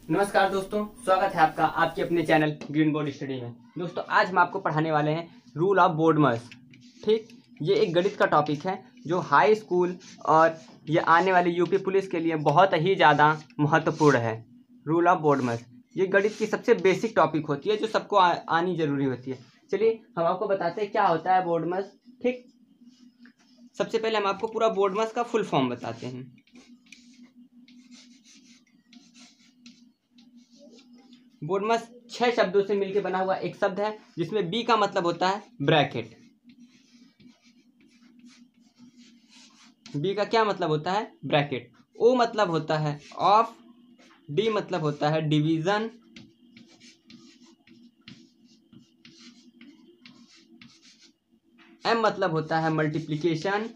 नमस्कार दोस्तों, स्वागत है आपका आपके अपने चैनल ग्रीन बोर्ड स्टडी में। दोस्तों आज हम आपको पढ़ाने वाले हैं रूल ऑफ बोडमर्स। ठीक, ये एक गणित का टॉपिक है जो हाई स्कूल और ये आने वाली यूपी पुलिस के लिए बहुत ही ज़्यादा महत्वपूर्ण है। रूल ऑफ बोडमर्स ये गणित की सबसे बेसिक टॉपिक होती है जो सबको आनी जरूरी होती है। चलिए हम आपको बताते हैं क्या होता है बोडमर्स। ठीक, सबसे पहले हम आपको पूरा बोडमर्स का फुल फॉर्म बताते हैं। बोडमर्स 6 शब्दों से मिलकर बना हुआ एक शब्द है जिसमें बी का मतलब होता है ब्रैकेट। बी का क्या मतलब होता है? ब्रैकेट। ओ मतलब होता है ऑफ। डी मतलब होता है डिवीजन। एम मतलब होता है मल्टीप्लिकेशन।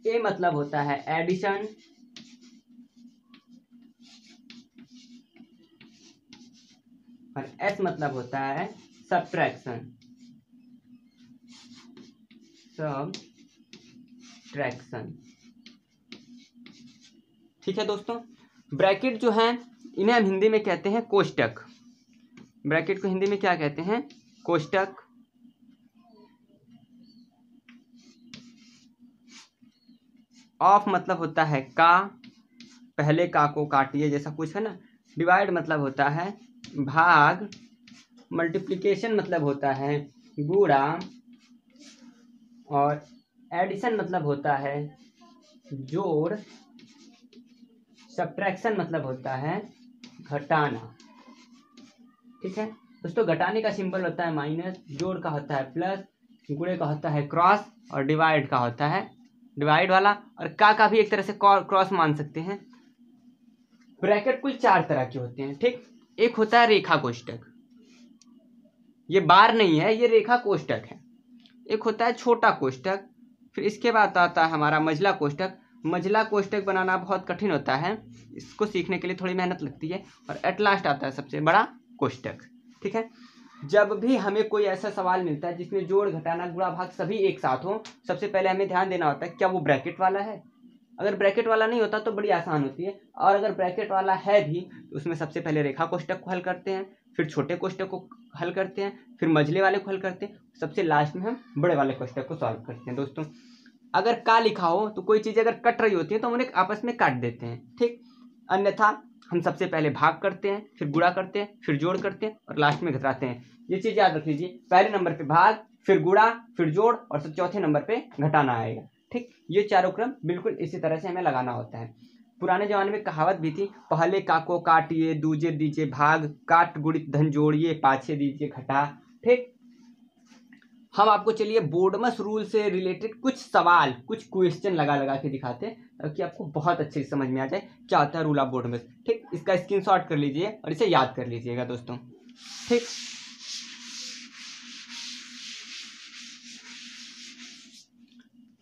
ए मतलब होता है एडिशन। और एस मतलब होता है सब्ट्रैक्शन। ठीक है दोस्तों, ब्रैकेट जो है इन्हें हम हिंदी में कहते हैं कोष्टक। ब्रैकेट को हिंदी में क्या कहते हैं? कोष्टक। ऑफ मतलब होता है का, पहले का को काटिए जैसा कुछ है ना। डिवाइड मतलब होता है भाग। मल्टीप्लिकेशन मतलब होता है गुणा। और एडिशन मतलब होता है जोड़। सब्ट्रैक्शन मतलब होता है घटाना। ठीक है दोस्तों, घटाने का सिंबल होता है माइनस, जोड़ का होता है प्लस, गुणे का होता है क्रॉस और डिवाइड का होता है डिवाइड वाला। और का भी एक तरह से क्रॉस मान सकते हैं। ब्रैकेट कुल 4 तरह के होते हैं। ठीक, एक होता है रेखा कोष्टक, ये बार नहीं है, ये रेखा कोष्टक है। एक होता है छोटा कोष्टक। फिर इसके बाद आता है हमारा मंझला कोष्टक। मंझला कोष्टक बनाना बहुत कठिन होता है, इसको सीखने के लिए थोड़ी मेहनत लगती है। और एट लास्ट आता है सबसे बड़ा कोष्टक। ठीक है, जब भी हमें कोई ऐसा सवाल मिलता है जिसमें जोड़ घटाना गुणा भाग सभी एक साथ हो, सबसे पहले हमें ध्यान देना होता है क्या वो ब्रैकेट वाला है। अगर ब्रैकेट वाला नहीं होता तो बड़ी आसान होती है, और अगर ब्रैकेट वाला है भी तो उसमें सबसे पहले रेखा कोष्टक को हल करते हैं, फिर छोटे कोष्टक को हल करते हैं, फिर मझले वाले को हल करते हैं, सबसे लास्ट में हम बड़े वाले कोष्टक को सॉल्व करते हैं। दोस्तों अगर का लिखा हो तो कोई चीज़ अगर कट रही होती है तो हम उन्हें आपस में काट देते हैं। ठीक, अन्यथा हम सबसे पहले भाग करते हैं, फिर गुणा करते हैं, फिर जोड़ करते हैं और लास्ट में घटाते हैं। ये चीज़ याद रख लीजिए, पहले नंबर पे भाग, फिर गुणा, फिर जोड़ और सब चौथे नंबर पे घटाना आएगा। ठीक, ये चारों क्रम बिल्कुल इसी तरह से हमें लगाना होता है। पुराने जमाने में कहावत भी थी, पहले का को काटिए, दूजे दीजिए भाग, काट गुणित धन जोड़िए, पाछे दीजिए घटा। ठीक, हम आपको चलिए बोडमस रूल से रिलेटेड कुछ सवाल, कुछ क्वेश्चन लगा लगा के दिखाते हैं ताकि आपको बहुत अच्छे से समझ में आ जाए क्या होता है रूल ऑफ बोडमस। ठीक, इसका स्क्रीनशॉट कर लीजिए और इसे याद कर लीजिएगा दोस्तों। ठीक,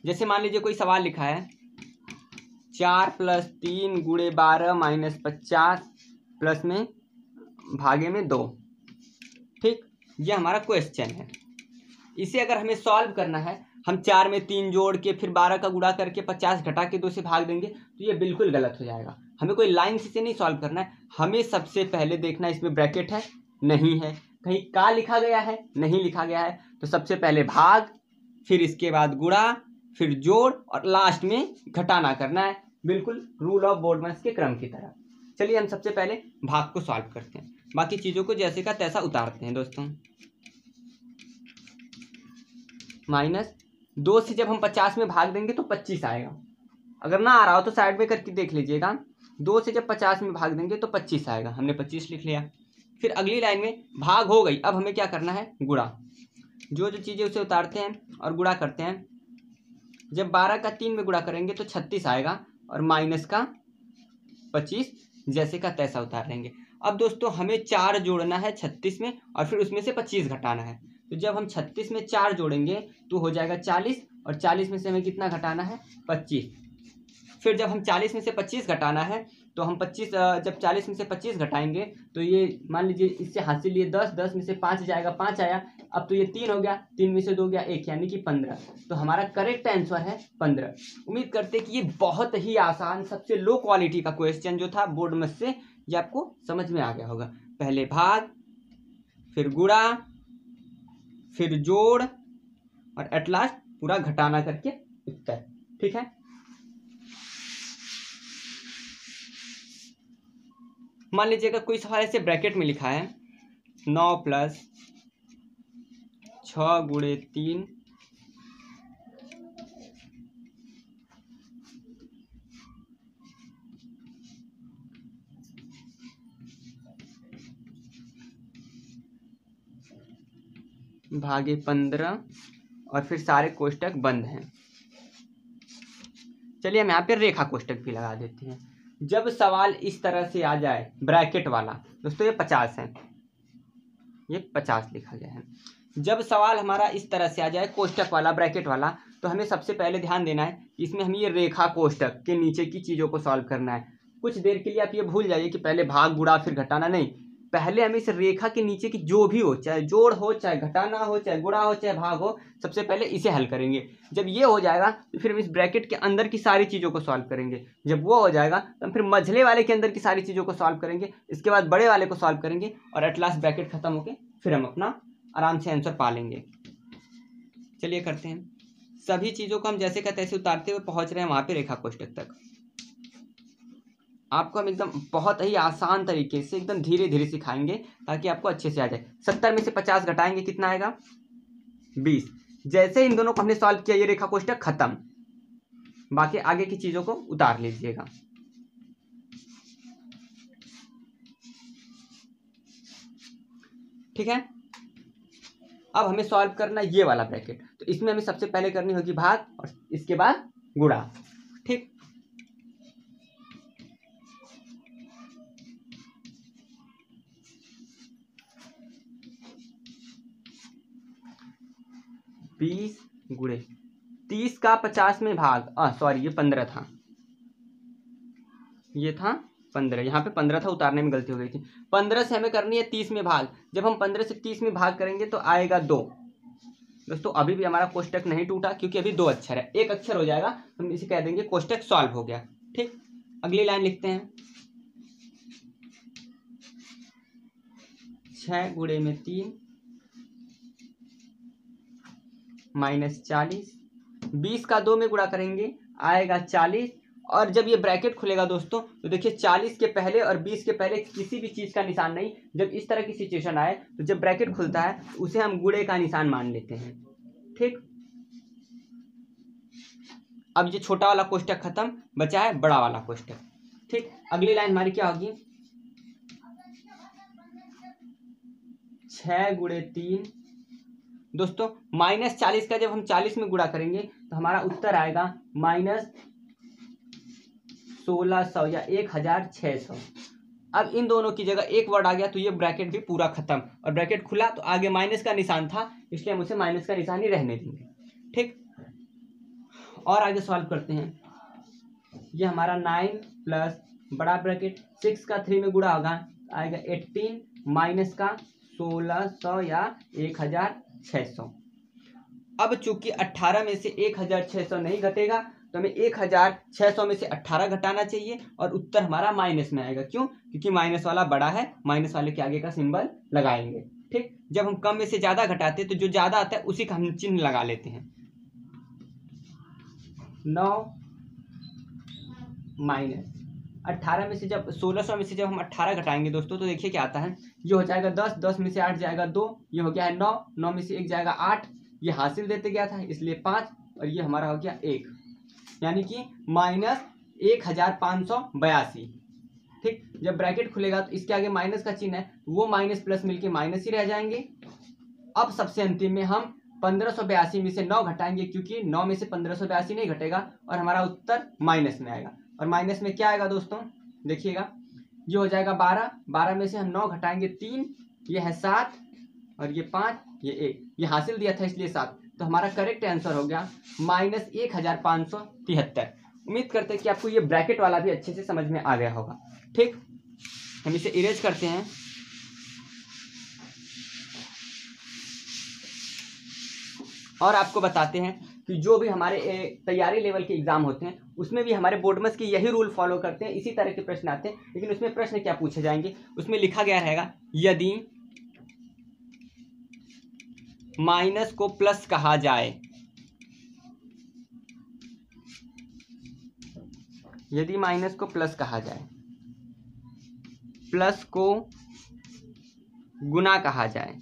जैसे मान लीजिए कोई सवाल लिखा है 4 + 3 × 12 - 50 प्लस में भागे में 2। ठीक, ये हमारा क्वेश्चन है। इसे अगर हमें सॉल्व करना है, हम 4 में 3 जोड़ के फिर 12 का गुणा करके 50 घटा के 2 से भाग देंगे तो ये बिल्कुल गलत हो जाएगा। हमें कोई लाइन से नहीं सॉल्व करना है, हमें सबसे पहले देखना है इसमें ब्रैकेट है नहीं है, कहीं का लिखा गया है नहीं लिखा गया है, तो सबसे पहले भाग, फिर इसके बाद गुणा, फिर जोड़ और लास्ट में घटाना करना है, बिल्कुल रूल ऑफ बोडमस के क्रम की तरह। चलिए हम सबसे पहले भाग को सॉल्व करते हैं, बाकी चीज़ों को जैसे का तैसा उतारते हैं दोस्तों। -2 से जब हम 50 में भाग देंगे तो 25 आएगा। अगर ना आ रहा हो तो साइड में करके देख लीजिएगा। 2 से जब 50 में भाग देंगे तो 25 आएगा, हमने 25 लिख लिया। फिर अगली लाइन में भाग हो गई, अब हमें क्या करना है? गुणा। जो जो चीज़ें उसे उतारते हैं और गुणा करते हैं। जब 12 का 3 में गुणा करेंगे तो 36 आएगा और माइनस का 25 जैसे का तैसा उतार लेंगे। अब दोस्तों हमें 4 जोड़ना है 36 में और फिर उसमें से 25 घटाना है। तो जब हम 36 में 4 जोड़ेंगे तो हो जाएगा 40 और 40 में से हमें कितना घटाना है? 25। फिर जब हम 40 में से 25 घटाना है तो हम 25 जब 40 में से 25 घटाएंगे तो ये मान लीजिए इससे हासिल लिए 10, 10 में से 5 जाएगा, 5 आया। अब तो ये 3 हो गया, 3 में से 2 गया 1, यानी कि 15। तो हमारा करेक्ट आंसर है 15। उम्मीद करते कि ये बहुत ही आसान सबसे लो क्वालिटी का क्वेश्चन जो था बोर्ड में से, ये आपको समझ में आ गया होगा। पहले भाग, फिर गुणा, फिर जोड़, और एट लास्ट पूरा घटाना करके उत्तर। ठीक है, मान लीजिएगा कोई सवाल ऐसे ब्रैकेट में लिखा है 9 + 6 × 3 भागे 15 और फिर सारे कोष्टक बंद हैं। चलिए हम यहाँ पे रेखा कोष्टक भी लगा देते हैं। जब सवाल इस तरह से आ जाए ब्रैकेट वाला, दोस्तों ये 50 है, ये 50 लिखा गया है। जब सवाल हमारा इस तरह से आ जाए कोष्टक वाला, ब्रैकेट वाला, तो हमें सबसे पहले ध्यान देना है कि इसमें हमें ये रेखा कोष्टक के नीचे की चीज़ों को सॉल्व करना है। कुछ देर के लिए आप ये भूल जाइए कि पहले भाग, गुणा, फिर घटाना, नहीं। पहले हमें इस रेखा के नीचे की जो भी हो, चाहे जोड़ हो, चाहे घटाना हो, चाहे गुणा हो, चाहे भाग हो, सबसे पहले इसे हल करेंगे। जब ये हो जाएगा तो फिर हम इस ब्रैकेट के अंदर की सारी चीज़ों को सॉल्व करेंगे। जब वो हो जाएगा तो हम फिर मझले वाले के अंदर की सारी चीज़ों को सॉल्व करेंगे। इसके बाद बड़े वाले को सॉल्व करेंगे और एट लास्ट ब्रैकेट खत्म होके फिर हम अपना आराम से आंसर पा लेंगे। चलिए करते हैं। सभी चीज़ों को हम जैसे का तैसे उतारते हुए पहुँच रहे हैं वहाँ पे रेखा कोष्टक तक। आपको हम एकदम बहुत ही आसान तरीके से एकदम धीरे धीरे सिखाएंगे ताकि आपको अच्छे से आ जाए। 70 में से 50 घटाएंगे कितना आएगा? 20। जैसे इन दोनों को हमने सॉल्व किया, ये रेखा कोष्टक खत्म। बाकी आगे की चीज़ों को उतार लीजिएगा। ठीक है, अब हमें सॉल्व करना ये वाला ब्रैकेट। तो इसमें हमें सबसे पहले करनी होगी भाग और इसके बाद गुणा। ठीक, बीस गुणे 30 का 50 में भाग, सॉरी ये 15 था, ये था 15, यहाँ पे 15 था, उतारने में गलती हो गई थी। 15 से हमें करनी है 30 में भाग। जब हम 15 से 30 में भाग करेंगे तो आएगा 2। दोस्तों अभी भी हमारा कोष्टक नहीं टूटा क्योंकि अभी 2 अक्षर है। 1 अक्षर हो जाएगा तो हम इसे कह देंगे कोष्टक सॉल्व हो गया। ठीक, अगली लाइन लिखते हैं। 6 गुणे में 3 -40, 20 का 2 में गुणा करेंगे आएगा 40। और जब ये ब्रैकेट खुलेगा दोस्तों तो देखिए 40 के पहले और 20 के पहले किसी भी चीज़ का निशान नहीं। जब इस तरह की सिचुएशन आए तो जब ब्रैकेट खुलता है तो उसे हम गुणे का निशान मान लेते हैं। ठीक, अब ये छोटा वाला कोष्टक खत्म, बचा है बड़ा वाला कोष्टक। ठीक, अगली लाइन हमारी क्या होगी? 6 गुणे 3, दोस्तों -40 का जब हम 40 में गुणा करेंगे तो हमारा उत्तर आएगा -1600 या 1600। अब इन दोनों की जगह एक वर्ड आ गया तो ये ब्रैकेट भी पूरा खत्म, और ब्रैकेट खुला तो आगे माइनस का निशान था इसलिए हम उसे माइनस का निशान ही रहने देंगे। ठीक, और आगे सॉल्व करते हैं। ये हमारा 9 प्लस बड़ा ब्रैकेट 6 का 3 में गुणा होगा आएगा 18 माइनस का 1600 या 1600। अब चूंकि 18 में से 1600 नहीं घटेगा तो हमें 1600 में से 18 घटाना चाहिए और उत्तर हमारा माइनस में आएगा। क्यों? क्योंकि माइनस वाला बड़ा है, माइनस वाले के आगे का सिंबल लगाएंगे। ठीक, जब हम कम में से ज्यादा घटाते हैं तो जो ज्यादा आता है उसी का हम चिन्ह लगा लेते हैं। 9 माइनस 18 में से जब 1600 में से जब हम 18 घटाएंगे दोस्तों तो देखिए क्या आता है। ये हो जाएगा 10, 10 में से 8 जाएगा 2, ये हो गया है 9, 9 में से 1 जाएगा 8, ये हासिल देते गया था इसलिए 5, और ये हमारा हो गया 1, यानी कि -1582। ठीक, जब ब्रैकेट खुलेगा तो इसके आगे माइनस का चिन्ह है, वो माइनस प्लस मिलके माइनस ही रह जाएंगे। अब सबसे अंतिम में हम 1582 में से 9 घटाएंगे क्योंकि 9 में से 1582 नहीं घटेगा और हमारा उत्तर माइनस में आएगा। और माइनस में क्या आएगा दोस्तों? देखिएगा, ये हो जाएगा 12, 12 में से हम 9 घटाएंगे 3, ये है 7, और ये 5, ये 1, ये हासिल दिया था इसलिए 7। तो हमारा करेक्ट आंसर हो गया -1573। उम्मीद करते हैं कि आपको ये ब्रैकेट वाला भी अच्छे से समझ में आ गया होगा। ठीक, हम इसे इरेज करते हैं। और आपको बताते हैं कि जो भी हमारे तैयारी लेवल के एग्जाम होते हैं उसमें भी हमारे बोर्डमस की यही रूल फॉलो करते हैं, इसी तरह के प्रश्न आते हैं। लेकिन उसमें प्रश्न क्या पूछे जाएंगे, उसमें लिखा गया रहेगा यदि माइनस को प्लस कहा जाए, यदि माइनस को प्लस कहा जाए, प्लस को गुना कहा जाए,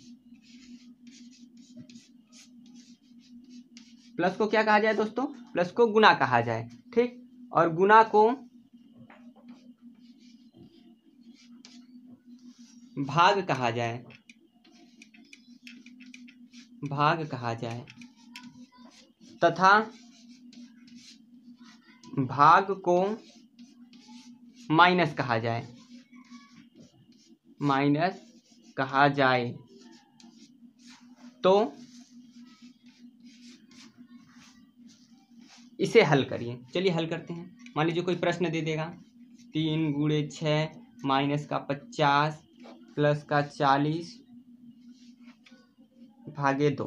प्लस को क्या कहा जाए दोस्तों, प्लस को गुना कहा जाए। ठीक, और गुना को भाग कहा जाए, भाग कहा जाए, तथा भाग को माइनस कहा जाए, माइनस कहा जाए, तो इसे हल करिए। चलिए हल करते हैं। मान लीजिए कोई प्रश्न दे देगा 3 गुणे 6 माइनस का 50 प्लस का 40 भागे 2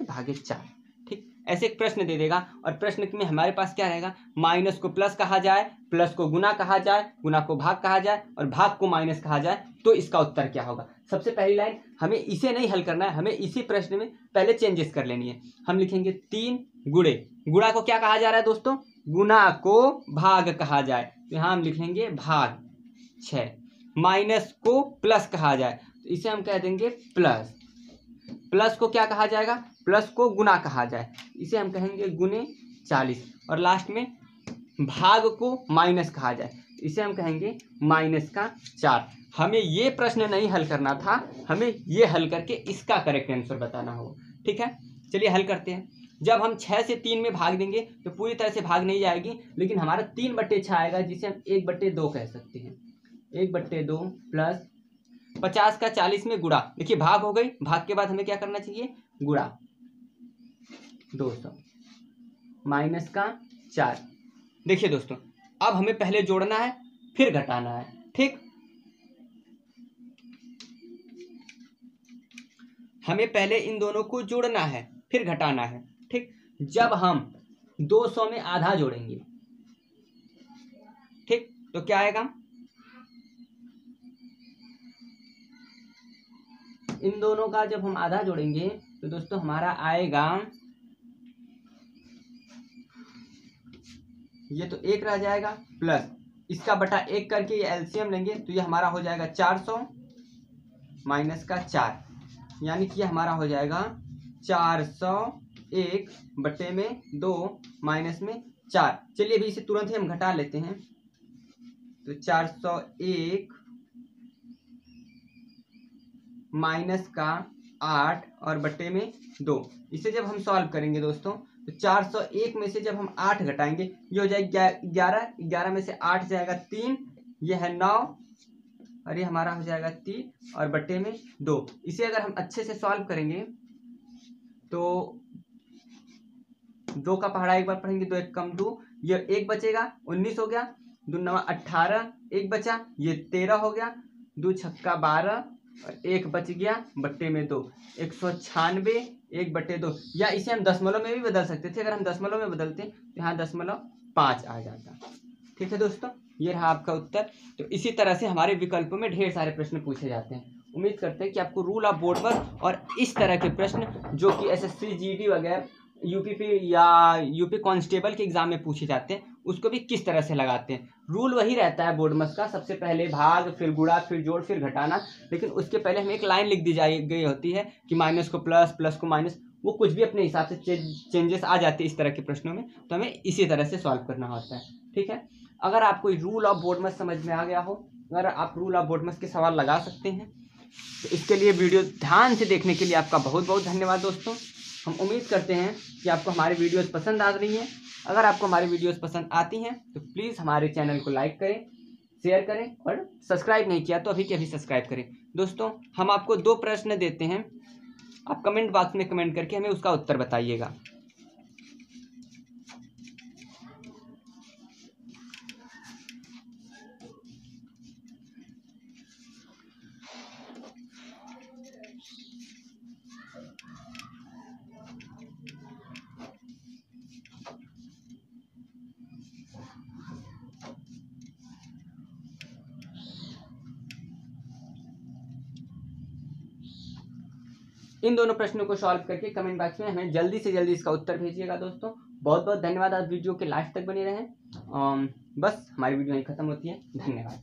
भागे 4। ठीक, ऐसे एक प्रश्न दे देगा और प्रश्न में हमारे पास क्या रहेगा, माइनस को प्लस कहा जाए, प्लस को गुना कहा जाए, गुना को भाग कहा जाए और भाग को माइनस कहा जाए, तो इसका उत्तर क्या होगा। सबसे पहली लाइन, हमें इसे नहीं हल करना है, हमें इसी प्रश्न में पहले चेंजेस कर लेनी है। हम लिखेंगे 3 गुणे, गुणा को क्या कहा जा रहा है दोस्तों, गुना को भाग कहा जाए, तो यहाँ हम लिखेंगे भाग 6। माइनस को प्लस कहा जाए तो इसे हम कह देंगे प्लस, प्लस को क्या कहा जाएगा, प्लस को गुना कहा जाए, इसे हम कहेंगे गुने 40। और लास्ट में भाग को माइनस कहा जाए, इसे हम कहेंगे माइनस का 4। हमें ये प्रश्न नहीं हल करना था, हमें ये हल करके इसका करेक्ट आंसर बताना होगा। ठीक है, चलिए हल करते हैं। जब हम 6 से 3 में भाग देंगे तो पूरी तरह से भाग नहीं जाएगी, लेकिन हमारा 3/6 आएगा, जिसे हम 1/2 कह सकते हैं। 1/2 प्लस 50 का 40 में गुणा, देखिए भाग हो गई, भाग के बाद हमें क्या करना चाहिए, गुणा 200 माइनस का 4। देखिए दोस्तों, अब हमें पहले जोड़ना है फिर घटाना है। ठीक, हमें पहले इन दोनों को जोड़ना है फिर घटाना है। ठीक, जब हम 200 में आधा जोड़ेंगे, ठीक, तो क्या आएगा, इन दोनों का जब हम आधा जोड़ेंगे तो दोस्तों हमारा आएगा, ये तो 1 रह जाएगा, प्लस इसका बटा 1 करके ये एलसीएम लेंगे तो ये हमारा हो जाएगा 400 माइनस का 4, यानी कि हमारा हो जाएगा 401/2 माइनस में 4। चलिए अभी इसे तुरंत ही हम घटा लेते हैं, तो 401 माइनस का 8 और बटे में 2। इसे जब हम सॉल्व करेंगे दोस्तों तो 401 में से जब हम 8 घटाएंगे ये हो जाएगा 11, 11 में से 8 जाएगा 3, ये है 9 और ये हमारा हो जाएगा 3 और बटे में 2। इसे अगर हम अच्छे से सॉल्व करेंगे तो 2 का पहाड़ा एक बार पढ़ेंगे, 2 1 कम 2, ये 1 बचेगा, 19 हो गया, 2 9 18, 1 बचा, ये 13 हो गया, 2 छक्का 12 और 1 बच गया बट्टे में 2, 196 1/2। या इसे हम दशमलव में भी बदल सकते थे, अगर हम दशमलव में बदलते तो यहाँ 0.5 आ जाता। ठीक है दोस्तों, ये रहा आपका उत्तर। तो इसी तरह से हमारे विकल्पों में ढेर सारे प्रश्न पूछे जाते हैं। उम्मीद करते हैं कि आपको रूल ऑफ बोर्ड वर्क और इस तरह के प्रश्न जो कि एसएससी जीडी वगैरह यूपी या यूपी कांस्टेबल के एग्जाम में पूछे जाते हैं उसको भी किस तरह से लगाते हैं। रूल वही रहता है बोर्डमस का, सबसे पहले भाग, फिर गुणा, फिर जोड़, फिर घटाना, लेकिन उसके पहले हमें एक लाइन लिख दी गई होती है कि माइनस को प्लस, प्लस को माइनस, वो कुछ भी अपने हिसाब से चेंजेस आ जाते हैं इस तरह के प्रश्नों में, तो हमें इसी तरह से सॉल्व करना होता है। ठीक है, अगर आपको रूल ऑफ बोर्डमस समझ में आ गया हो, अगर आप रूल ऑफ बोर्डमस के सवाल लगा सकते हैं, तो इसके लिए वीडियो ध्यान से देखने के लिए आपका बहुत बहुत धन्यवाद दोस्तों। हम उम्मीद करते हैं कि आपको हमारी वीडियोस पसंद आ रही हैं। अगर आपको हमारी वीडियोस पसंद आती हैं तो प्लीज़ हमारे चैनल को लाइक करें, शेयर करें और सब्सक्राइब नहीं किया तो अभी के अभी सब्सक्राइब करें। दोस्तों, हम आपको 2 प्रश्न देते हैं, आप कमेंट बॉक्स में कमेंट करके हमें उसका उत्तर बताइएगा। इन दोनों प्रश्नों को सॉल्व करके कमेंट बॉक्स में हमें जल्दी से जल्दी इसका उत्तर भेजिएगा दोस्तों। बहुत बहुत धन्यवाद, आप वीडियो के लास्ट तक बने रहें। बस हमारी वीडियो यहीं खत्म होती है, धन्यवाद।